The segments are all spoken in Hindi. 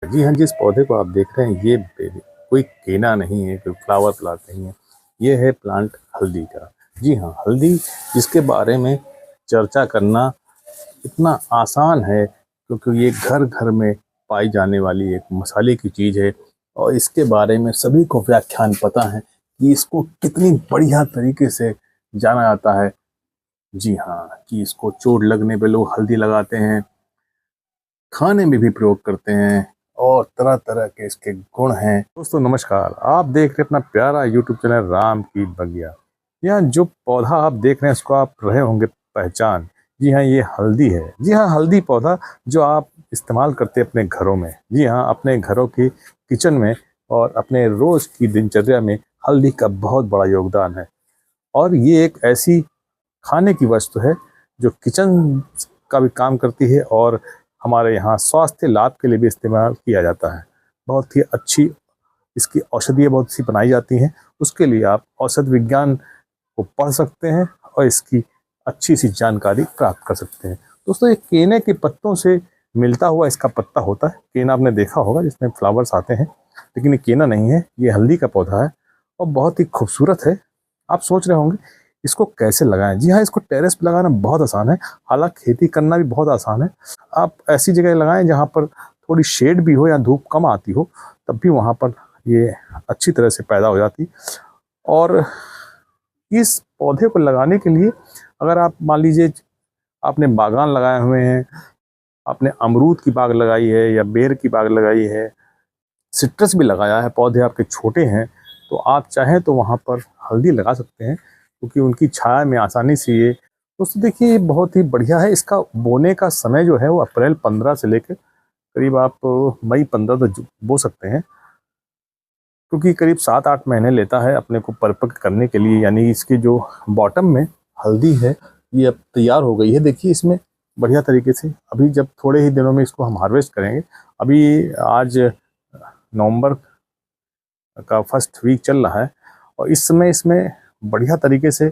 जी हाँ, जिस पौधे को आप देख रहे हैं ये कोई केना नहीं है, कोई फ्लावर प्लांट नहीं है। ये है प्लांट हल्दी का। जी हाँ, हल्दी जिसके बारे में चर्चा करना इतना आसान है क्योंकि ये घर-घर में पाई जाने वाली एक मसाले की चीज़ है और इसके बारे में सभी को व्याख्यान पता है कि इसको कितनी बढ़िया तरीके से जाना जाता है। जी हाँ, कि इसको चोट लगने पे लोग हल्दी लगाते हैं, खाने में भी प्रयोग करते हैं और तरह-तरह के इसके गुण हैं। दोस्तों नमस्कार, आप देख रहे हैं अपना प्यारा यूट्यूब चैनल राम की बगिया। यहाँ जो पौधा आप देख रहे हैं उसको आप रहे होंगे पहचान। जी हाँ, ये हल्दी है। जी हाँ, हल्दी पौधा जो आप इस्तेमाल करते हैं अपने घरों में। जी हाँ, अपने घरों की किचन में और अपने रोज़ की दिनचर्या में हल्दी का बहुत बड़ा योगदान है। और ये एक ऐसी खाने की वस्तु है जो किचन का भी काम करती है और हमारे यहाँ स्वास्थ्य लाभ के लिए भी इस्तेमाल किया जाता है। बहुत ही अच्छी इसकी औषधियाँ बहुत सी बनाई जाती हैं। उसके लिए आप औषध विज्ञान को पढ़ सकते हैं और इसकी अच्छी सी जानकारी प्राप्त कर सकते हैं। दोस्तों ये केने के पत्तों से मिलता हुआ इसका पत्ता होता है। केना आपने देखा होगा जिसमें फ्लावर्स आते हैं, लेकिन ये केना नहीं है, ये हल्दी का पौधा है और बहुत ही खूबसूरत है। आप सोच रहे होंगे इसको कैसे लगाएं? जी हाँ, इसको टेरेस पे लगाना बहुत आसान है। हालांकि खेती करना भी बहुत आसान है। आप ऐसी जगह लगाएं जहाँ पर थोड़ी शेड भी हो या धूप कम आती हो, तब भी वहाँ पर ये अच्छी तरह से पैदा हो जाती। और इस पौधे को लगाने के लिए अगर आप मान लीजिए आपने बागान लगाए हुए हैं, आपने अमरूद की बाग लगाई है या बेर की बाग लगाई है, सिट्रस भी लगाया है, पौधे आपके छोटे हैं, तो आप चाहें तो वहाँ पर हल्दी लगा सकते हैं क्योंकि उनकी छाया में आसानी से ये दोस्तों देखिए ये बहुत ही बढ़िया है। इसका बोने का समय जो है वो अप्रैल 15 से लेकर करीब आप मई 15 तक बो सकते हैं, क्योंकि करीब 7-8 महीने लेता है अपने को परिपक्व करने के लिए। यानी इसके जो बॉटम में हल्दी है ये अब तैयार हो गई है। देखिए इसमें बढ़िया तरीके से अभी जब थोड़े ही दिनों में इसको हम हार्वेस्ट करेंगे। अभी आज नवंबर का फर्स्ट वीक चल रहा है और इस समय इसमें बढ़िया तरीके से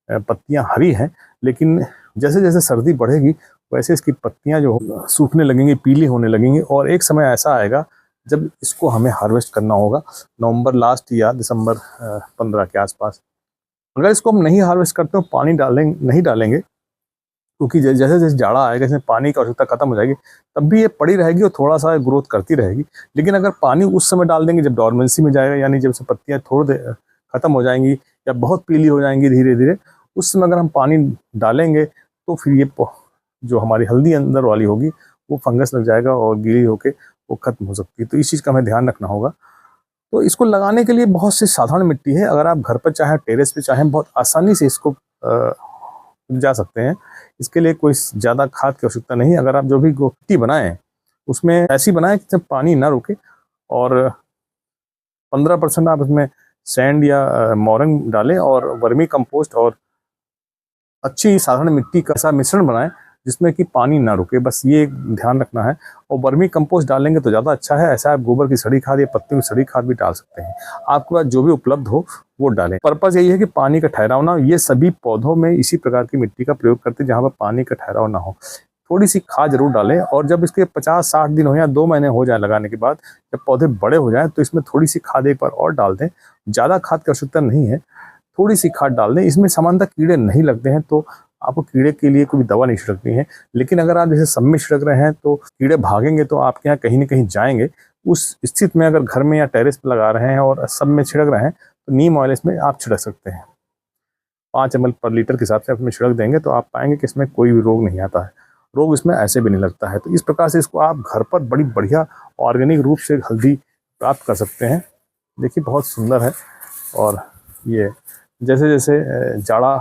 पत्तियां हरी हैं, लेकिन जैसे जैसे सर्दी बढ़ेगी वैसे इसकी पत्तियां जो सूखने लगेंगी, पीली होने लगेंगी और एक समय ऐसा आएगा जब इसको हमें हार्वेस्ट करना होगा नवंबर लास्ट या दिसंबर 15 के आसपास। अगर इसको हम नहीं हार्वेस्ट करते हो, पानी नहीं डालेंगे, क्योंकि जैसे जैसे जाड़ा आएगा इसमें पानी की आवश्यकता खत्म हो जाएगी, तब भी ये पड़ी रहेगी और थोड़ा सा ग्रोथ करती रहेगी। लेकिन अगर पानी उस समय डाल देंगे जब डॉर्मेंसी में जाएगा, यानी जब से पत्तियाँ थोड़ी देर खत्म हो जाएंगी या बहुत पीली हो जाएंगी धीरे धीरे, उस समय अगर हम पानी डालेंगे तो फिर ये जो हमारी हल्दी अंदर वाली होगी वो फंगस लग जाएगा और गीली होकर वो खत्म हो सकती है। तो इस चीज़ का हमें ध्यान रखना होगा। तो इसको लगाने के लिए बहुत सी साधारण मिट्टी है। अगर आप घर पर चाहें, टेरेस पे चाहें, बहुत आसानी से इसको उपजा सकते हैं। इसके लिए कोई ज़्यादा खाद की आवश्यकता नहीं। अगर आप जो भी मिट्टी बनाएं उसमें ऐसी बनाएं कि जब पानी ना रुके और 15% आप उसमें सैंड या मोरंग डालें और वर्मी कंपोस्ट और अच्छी साधारण मिट्टी का ऐसा मिश्रण बनाएं जिसमें कि पानी ना रुके, बस ये ध्यान रखना है। और वर्मी कंपोस्ट डालेंगे तो ज़्यादा अच्छा है। ऐसा आप गोबर की सड़ी खाद या पत्तियों की सड़ी खाद भी डाल सकते हैं। आपके पास जो भी उपलब्ध हो वो डालें। पर्पज़ यही है कि पानी का ठहराव ना हो। ये सभी पौधों में इसी प्रकार की मिट्टी का प्रयोग करते हैं जहाँ पर पानी का ठहराव ना हो। थोड़ी सी खाद जरूर डालें और जब इसके 50-60 दिन हो या 2 महीने हो जाए लगाने के बाद, जब पौधे बड़े हो जाएं तो इसमें थोड़ी सी खाद एक बार और डाल दें। ज़्यादा खाद की आवश्यकता नहीं है, थोड़ी सी खाद डाल दें। इसमें सामान्यतः कीड़े नहीं लगते हैं तो आपको कीड़े के लिए कोई दवा नहीं छिड़कनी है। लेकिन अगर आप जैसे सब में छिड़क रहे हैं तो कीड़े भागेंगे तो आपके यहाँ कहीं ना कहीं जाएंगे। उस स्थिति में अगर घर में या टेरेस पर लगा रहे हैं और सब में छिड़क रहे हैं तो नीम ऑयल इसमें आप छिड़क सकते हैं। 5 ml पर लीटर के हिसाब से आप इसमें छिड़क देंगे तो आप पाएंगे कि इसमें कोई भी रोग नहीं आता है। रोग इसमें ऐसे भी नहीं लगता है। तो इस प्रकार से इसको आप घर पर बड़ी बढ़िया ऑर्गेनिक रूप से हल्दी प्राप्त कर सकते हैं। देखिए बहुत सुंदर है। और ये जैसे जैसे जाड़ा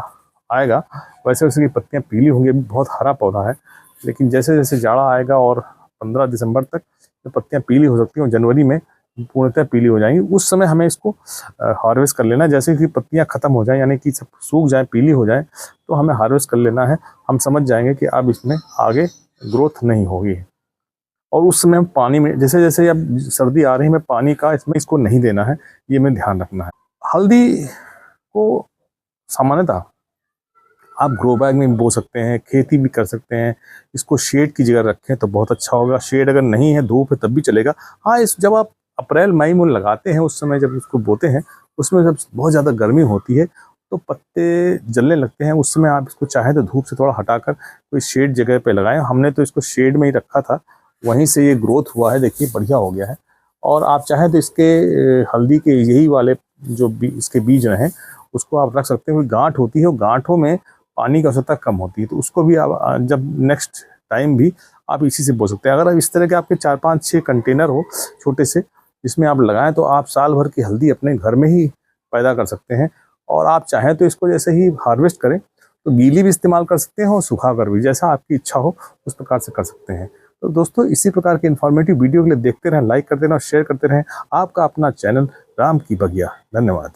आएगा वैसे वैसे की पत्तियां पीली होंगी। अभी बहुत हरा पौधा है, लेकिन जैसे जैसे जाड़ा आएगा और 15 दिसंबर तक तो पत्तियां पीली हो सकती हैं और जनवरी में पूर्णतः पीली हो जाएंगी। उस समय हमें इसको हार्वेस्ट कर लेना है। जैसे कि पत्तियां खत्म हो जाएं, यानी कि सब सूख जाए, पीली हो जाए, तो हमें हार्वेस्ट कर लेना है। हम समझ जाएंगे कि अब इसमें आगे ग्रोथ नहीं होगी। और उस समय पानी में जैसे जैसे अब सर्दी आ रही है, में पानी का इसमें इसको नहीं देना है, ये हमें ध्यान रखना है। हल्दी को सामान्यतः आप ग्रो बैग में भी बो सकते हैं, खेती भी कर सकते हैं। इसको शेड की जगह रखें तो बहुत अच्छा होगा। शेड अगर नहीं है, धूप है, तब भी चलेगा। हाँ, इस जब आप अप्रैल मई में लगाते हैं, उस समय जब इसको बोते हैं, उसमें जब बहुत ज़्यादा गर्मी होती है तो पत्ते जलने लगते हैं। उस समय आप इसको चाहें तो धूप से थोड़ा हटाकर कोई शेड जगह पे लगाएं। हमने तो इसको शेड में ही रखा था, वहीं से ये ग्रोथ हुआ है, देखिए बढ़िया हो गया है। और आप चाहें तो इसके हल्दी के यही वाले जो इसके बीज हैं उसको आप रख सकते हैं। कोई गांठ होती है, वो गांठों में पानी की आवश्यकता कम होती है, तो उसको भी आप जब नेक्स्ट टाइम भी आप इसी से बो सकते हैं। अगर इस तरह के आपके 4-5-6 कंटेनर हो छोटे से, जिसमें आप लगाएं, तो आप साल भर की हल्दी अपने घर में ही पैदा कर सकते हैं। और आप चाहें तो इसको जैसे ही हार्वेस्ट करें तो गीली भी इस्तेमाल कर सकते हैं और सूखा कर भी, जैसा आपकी इच्छा हो उस प्रकार से कर सकते हैं। तो दोस्तों, इसी प्रकार के इन्फॉर्मेटिव वीडियो के लिए देखते रहें, लाइक करते रहें और शेयर करते रहें। आपका अपना चैनल राम की बगिया। धन्यवाद।